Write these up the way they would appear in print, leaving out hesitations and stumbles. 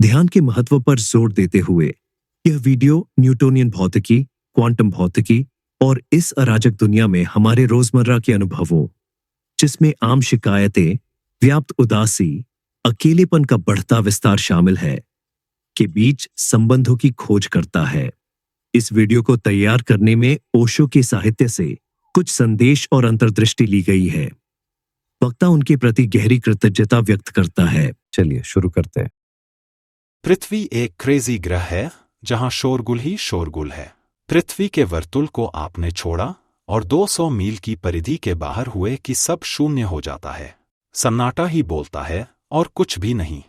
ध्यान के महत्व पर जोर देते हुए यह वीडियो न्यूटोनियन भौतिकी, क्वांटम भौतिकी और इस अराजक दुनिया में हमारे रोजमर्रा के अनुभवों, जिसमें आम शिकायतें, व्याप्त उदासी, अकेलेपन का बढ़ता विस्तार शामिल है, के बीच संबंधों की खोज करता है। इस वीडियो को तैयार करने में ओशो के साहित्य से कुछ संदेश और अंतर्दृष्टि ली गई है। वक्ता उनके प्रति गहरी कृतज्ञता व्यक्त करता है। चलिए शुरू करते हैं। पृथ्वी एक क्रेजी ग्रह है जहां शोरगुल ही शोरगुल है। पृथ्वी के वर्तुल को आपने छोड़ा और 200 मील की परिधि के बाहर हुए कि सब शून्य हो जाता है। सन्नाटा ही बोलता है और कुछ भी नहीं।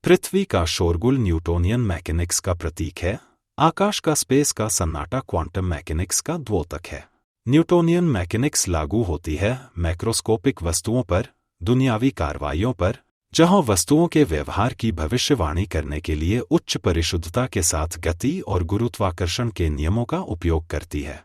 पृथ्वी का शोरगुल न्यूटोनियन मैकेनिक्स का प्रतीक है। आकाश का स्पेस का सन्नाटा क्वांटम मैकेनिक्स का द्योतक है। न्यूटोनियन मैकेनिक्स लागू होती है मैक्रोस्कोपिक वस्तुओं पर, दुनियावी कार्रवाइयों पर, जहां वस्तुओं के व्यवहार की भविष्यवाणी करने के लिए उच्च परिशुद्धता के साथ गति और गुरुत्वाकर्षण के नियमों का उपयोग करती है।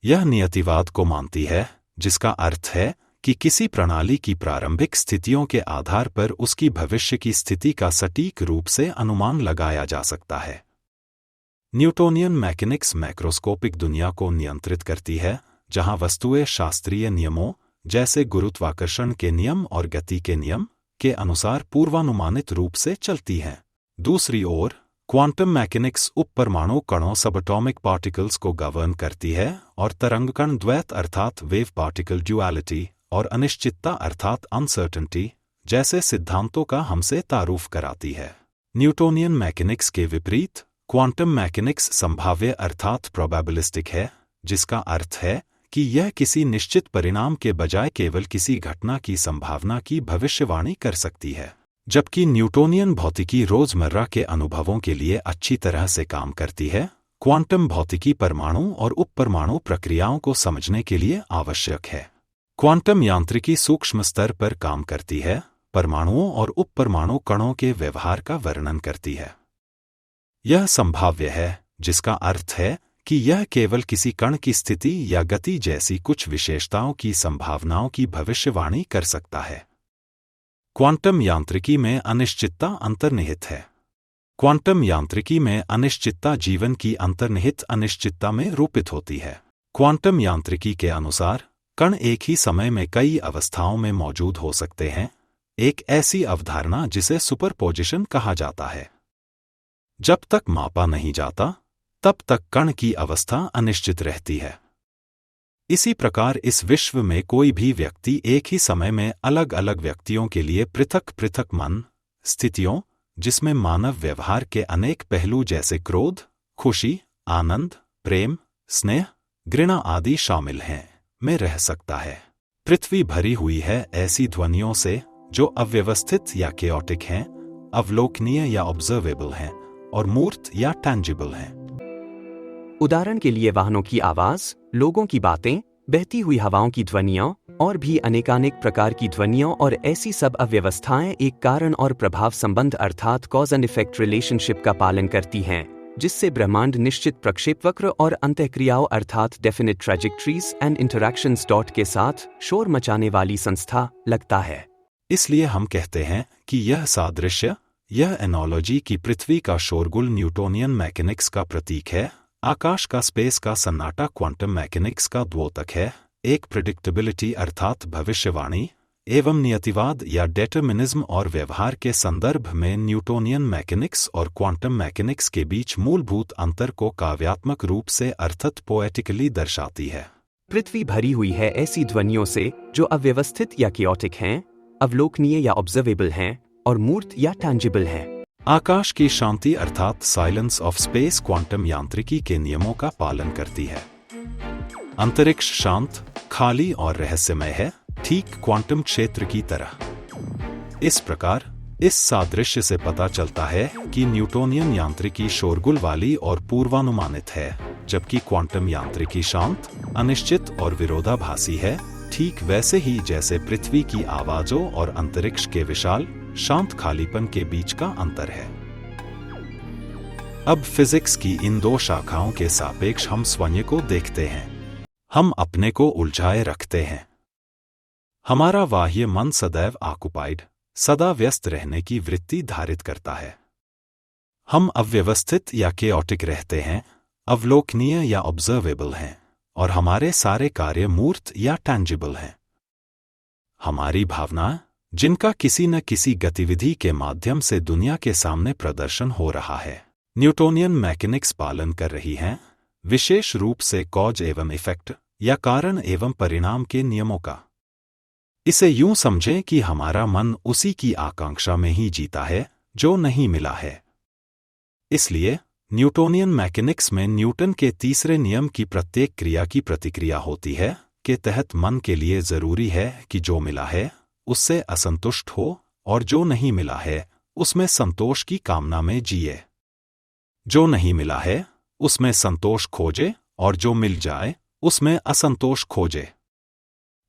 यह नियतिवाद को मानती है, जिसका अर्थ है कि किसी प्रणाली की प्रारंभिक स्थितियों के आधार पर उसकी भविष्य की स्थिति का सटीक रूप से अनुमान लगाया जा सकता है। न्यूटोनियन मैकेनिक्स मैक्रोस्कोपिक दुनिया को नियंत्रित करती है, जहां वस्तुएं शास्त्रीय नियमों जैसे गुरुत्वाकर्षण के नियम और गति के नियम के अनुसार पूर्वानुमानित रूप से चलती हैं। दूसरी ओर क्वांटम मैकेनिक्स उपपरमाणु कणों सबएटॉमिक पार्टिकल्स को गवर्न करती है और तरंगकण द्वैत अर्थात वेव पार्टिकल ड्यूअलिटी और अनिश्चितता अर्थात अनसर्टेनिटी जैसे सिद्धांतों का हमसे तारुफ कराती है। न्यूटोनियन मैकेनिक्स के विपरीत क्वांटम मैकेनिक्स संभाव्य अर्थात प्रोबेबिलिस्टिक है, जिसका अर्थ है कि यह किसी निश्चित परिणाम के बजाय केवल किसी घटना की संभावना की भविष्यवाणी कर सकती है। जबकि न्यूटोनियन भौतिकी रोजमर्रा के अनुभवों के लिए अच्छी तरह से काम करती है, क्वांटम भौतिकी परमाणु और उपपरमाणु प्रक्रियाओं को समझने के लिए आवश्यक है। क्वांटम यांत्रिकी सूक्ष्म स्तर पर काम करती है, परमाणुओं और उपपरमाणु कणों के व्यवहार का वर्णन करती है। यह संभाव्य है, जिसका अर्थ है कि यह केवल किसी कण की स्थिति या गति जैसी कुछ विशेषताओं की संभावनाओं की भविष्यवाणी कर सकता है। क्वांटम यांत्रिकी में अनिश्चितता अंतर्निहित है। क्वांटम यांत्रिकी में अनिश्चितता जीवन की अंतर्निहित अनिश्चितता में रूपित होती है। क्वांटम यांत्रिकी के अनुसार कण एक ही समय में कई अवस्थाओं में मौजूद हो सकते हैं, एक ऐसी अवधारणा जिसे सुपरपोजिशन कहा जाता है। जब तक मापा नहीं जाता, तब तक कण की अवस्था अनिश्चित रहती है। इसी प्रकार इस विश्व में कोई भी व्यक्ति एक ही समय में अलग अलग व्यक्तियों के लिए पृथक पृथक मन स्थितियों, जिसमें मानव व्यवहार के अनेक पहलू जैसे क्रोध, खुशी, आनंद, प्रेम, स्नेह, घृणा आदि शामिल हैं, में रह सकता है। पृथ्वी भरी हुई है ऐसी ध्वनियों से जो अव्यवस्थित या केओटिक हैं, अवलोकनीय या ऑब्जर्वेबल हैं और मूर्त या टैंजिबल हैं। उदाहरण के लिए वाहनों की आवाज, लोगों की बातें, बहती हुई हवाओं की ध्वनियाँ और भी अनेकानेक प्रकार की ध्वनियों और ऐसी सब अव्यवस्थाएं एक कारण और प्रभाव संबंध अर्थात कॉज एंड इफेक्ट रिलेशनशिप का पालन करती हैं, जिससे ब्रह्मांड निश्चित प्रक्षेपवक्र और अंतःक्रियाओं अर्थात definite trajectories and interactions dot के साथ शोर मचाने वाली संस्था लगता है। इसलिए हम कहते हैं कि यह सादृश्य, यह एनोलॉजी की पृथ्वी का शोरगुल न्यूटोनियन मैकेनिक्स का प्रतीक है, आकाश का स्पेस का सन्नाटा क्वांटम मैकेनिक्स का द्योतक है, एक प्रेडिक्टेबिलिटी अर्थात भविष्यवाणी एवं नियतिवाद या डेटरमिनिज्म और व्यवहार के संदर्भ में न्यूटोनियन मैकेनिक्स और क्वांटम मैकेनिक्स के बीच मूलभूत अंतर को काव्यात्मक रूप से अर्थत पोएटिकली दर्शाती है। पृथ्वी भरी हुई है ऐसी ध्वनियों से जो अव्यवस्थित या केओटिक हैं, अवलोकनीय या ऑब्जर्वेबल हैं और मूर्त या टैंजिबल हैं। आकाश की शांति अर्थात साइलेंस ऑफ स्पेस क्वांटम यांत्रिकी के नियमों का पालन करती है। अंतरिक्ष शांत, खाली और रहस्यमय है, ठीक क्वांटम क्षेत्र की तरह। इस प्रकार इस सादृश्य से पता चलता है कि न्यूटोनियन यांत्रिकी शोरगुल वाली और पूर्वानुमानित है, जबकि क्वांटम यांत्रिकी शांत, अनिश्चित और विरोधाभासी है, ठीक वैसे ही जैसे पृथ्वी की आवाजों और अंतरिक्ष के विशाल शांत खालीपन के बीच का अंतर है। अब फिजिक्स की इन दो शाखाओं के सापेक्ष हम स्वयं को देखते हैं। हम अपने को उलझाए रखते हैं। हमारा बाह्य मन सदैव ऑक्युपाइड, सदा व्यस्त रहने की वृत्ति धारित करता है। हम अव्यवस्थित या केओटिक रहते हैं, अवलोकनीय या ऑब्जर्वेबल हैं, और हमारे सारे कार्य मूर्त या टैंजिबल हैं। हमारी भावना, जिनका किसी न किसी गतिविधि के माध्यम से दुनिया के सामने प्रदर्शन हो रहा है, न्यूटोनियन मैकेनिक्स पालन कर रही हैं, विशेष रूप से कॉज एवं इफेक्ट या कारण एवं परिणाम के नियमों का। इसे यूं समझें कि हमारा मन उसी की आकांक्षा में ही जीता है जो नहीं मिला है। इसलिए न्यूटोनियन मैकेनिक्स में न्यूटन के तीसरे नियम की प्रत्येक क्रिया की प्रतिक्रिया होती है के तहत मन के लिए जरूरी है कि जो मिला है उससे असंतुष्ट हो और जो नहीं मिला है उसमें संतोष की कामना में जिए। जो नहीं मिला है उसमें संतोष खोजे और जो मिल जाए उसमें असंतोष खोजे।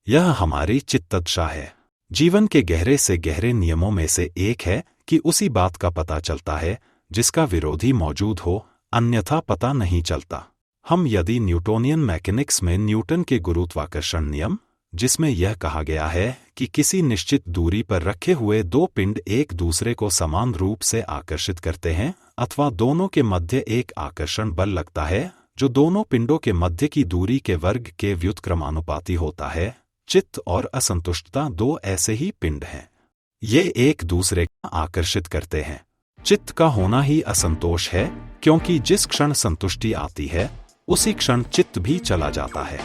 यह हमारी चित्तदशा है। जीवन के गहरे से गहरे नियमों में से एक है कि उसी बात का पता चलता है जिसका विरोधी मौजूद हो, अन्यथा पता नहीं चलता। हम यदि न्यूटोनियन मैकेनिक्स में न्यूटन के गुरुत्वाकर्षण नियम, जिसमें यह कहा गया है कि किसी निश्चित दूरी पर रखे हुए दो पिंड एक दूसरे को समान रूप से आकर्षित करते हैं, अथवा दोनों के मध्य एक आकर्षण बल लगता है जो दोनों पिंडों के मध्य की दूरी के वर्ग के व्युत्क्रमानुपाती होता है। चित्त और असंतुष्टता दो ऐसे ही पिंड हैं। ये एक दूसरे को आकर्षित करते हैं। चित्त का होना ही असंतोष है, क्योंकि जिस क्षण संतुष्टि आती है उसी क्षण चित्त भी चला जाता है।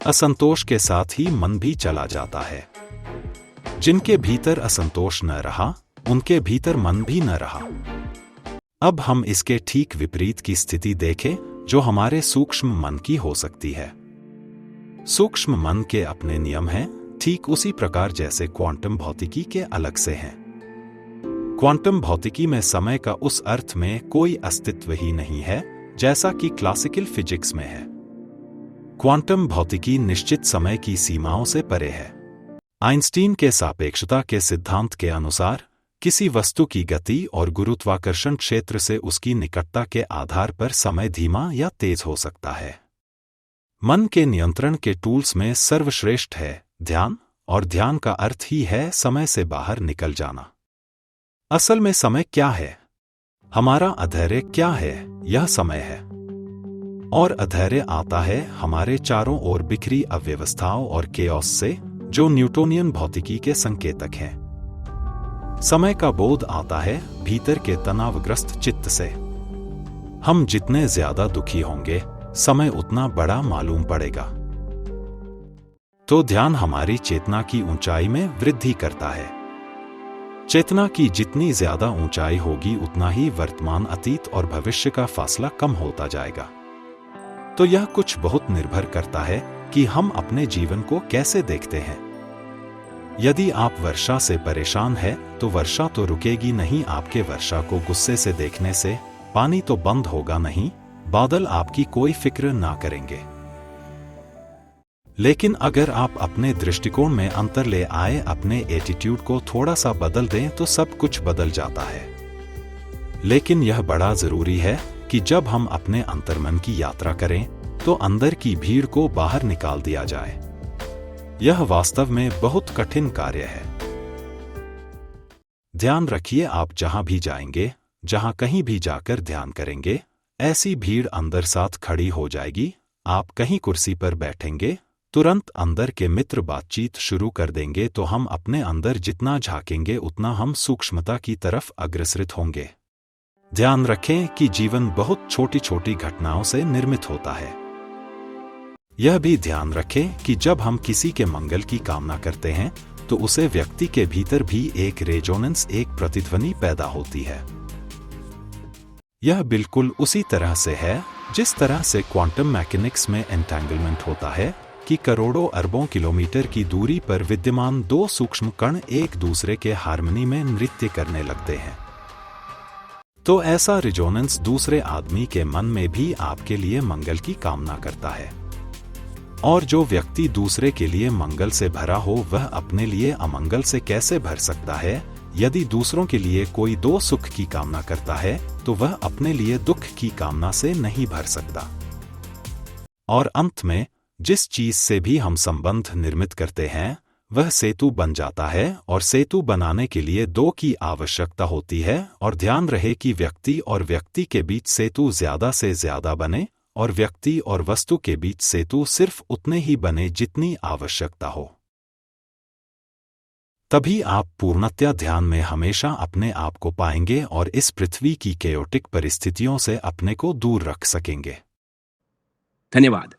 असंतोष के साथ ही मन भी चला जाता है। जिनके भीतर असंतोष न रहा, उनके भीतर मन भी न रहा। अब हम इसके ठीक विपरीत की स्थिति देखें जो हमारे सूक्ष्म मन की हो सकती है। सूक्ष्म मन के अपने नियम हैं, ठीक उसी प्रकार जैसे क्वांटम भौतिकी के अलग से हैं। क्वांटम भौतिकी में समय का उस अर्थ में कोई अस्तित्व ही नहीं है जैसा कि क्लासिकल फिजिक्स में है। क्वांटम भौतिकी निश्चित समय की सीमाओं से परे है। आइंस्टीन के सापेक्षता के सिद्धांत के अनुसार किसी वस्तु की गति और गुरुत्वाकर्षण क्षेत्र से उसकी निकटता के आधार पर समय धीमा या तेज हो सकता है। मन के नियंत्रण के टूल्स में सर्वश्रेष्ठ है ध्यान, और ध्यान का अर्थ ही है समय से बाहर निकल जाना। असल में समय क्या है? हमारा अधैर्य क्या है? यह समय है। और अधैर्य आता है हमारे चारों ओर बिखरी अव्यवस्थाओं और केओस से, जो न्यूटोनियन भौतिकी के संकेतक हैं। समय का बोध आता है भीतर के तनावग्रस्त चित्त से। हम जितने ज्यादा दुखी होंगे, समय उतना बड़ा मालूम पड़ेगा। तो ध्यान हमारी चेतना की ऊंचाई में वृद्धि करता है। चेतना की जितनी ज्यादा ऊंचाई होगी, उतना ही वर्तमान, अतीत और भविष्य का फासला कम होता जाएगा। तो यह कुछ बहुत निर्भर करता है कि हम अपने जीवन को कैसे देखते हैं। यदि आप वर्षा से परेशान हैं, तो वर्षा तो रुकेगी नहीं आपके वर्षा को गुस्से से देखने से, पानी तो बंद होगा नहीं, बादल आपकी कोई फिक्र ना करेंगे। लेकिन अगर आप अपने दृष्टिकोण में अंतर ले आए, अपने एटीट्यूड को थोड़ा सा बदल दें, तो सब कुछ बदल जाता है। लेकिन यह बड़ा जरूरी है कि जब हम अपने अंतर्मन की यात्रा करें, तो अंदर की भीड़ को बाहर निकाल दिया जाए। यह वास्तव में बहुत कठिन कार्य है। ध्यान रखिए, आप जहां भी जाएंगे, जहां कहीं भी जाकर ध्यान करेंगे, ऐसी भीड़ अंदर साथ खड़ी हो जाएगी। आप कहीं कुर्सी पर बैठेंगे, तुरंत अंदर के मित्र बातचीत शुरू कर देंगे, तो हम अपने अंदर जितना झांकेंगे उतना हम सूक्ष्मता की तरफ अग्रसरित होंगे। ध्यान रखें कि जीवन बहुत छोटी छोटी घटनाओं से निर्मित होता है। यह भी ध्यान रखें कि जब हम किसी के मंगल की कामना करते हैं, तो उसे व्यक्ति के भीतर भी एक रेजोनेंस, एक प्रतिध्वनि पैदा होती है। यह बिल्कुल उसी तरह से है जिस तरह से क्वांटम मैकेनिक्स में एंटेंगलमेंट होता है कि करोड़ों अरबों किलोमीटर की दूरी पर विद्यमान दो सूक्ष्म कण एक दूसरे के हार्मनी में नृत्य करने लगते हैं। तो ऐसा रिजोनेंस दूसरे आदमी के मन में भी आपके लिए मंगल की कामना करता है। और जो व्यक्ति दूसरे के लिए मंगल से भरा हो, वह अपने लिए अमंगल से कैसे भर सकता है? यदि दूसरों के लिए कोई दो सुख की कामना करता है, तो वह अपने लिए दुख की कामना से नहीं भर सकता। और अंत में जिस चीज से भी हम संबंध निर्मित करते हैं, वह सेतु बन जाता है और सेतु बनाने के लिए दो की आवश्यकता होती है और ध्यान रहे कि व्यक्ति और व्यक्ति के बीच सेतु ज्यादा से ज्यादा बने और व्यक्ति और वस्तु के बीच सेतु सिर्फ उतने ही बने जितनी आवश्यकता हो। तभी आप पूर्णतया ध्यान में हमेशा अपने आप को पाएंगे और इस पृथ्वी की केयोटिक परिस्थितियों से अपने को दूर रख सकेंगे। धन्यवाद।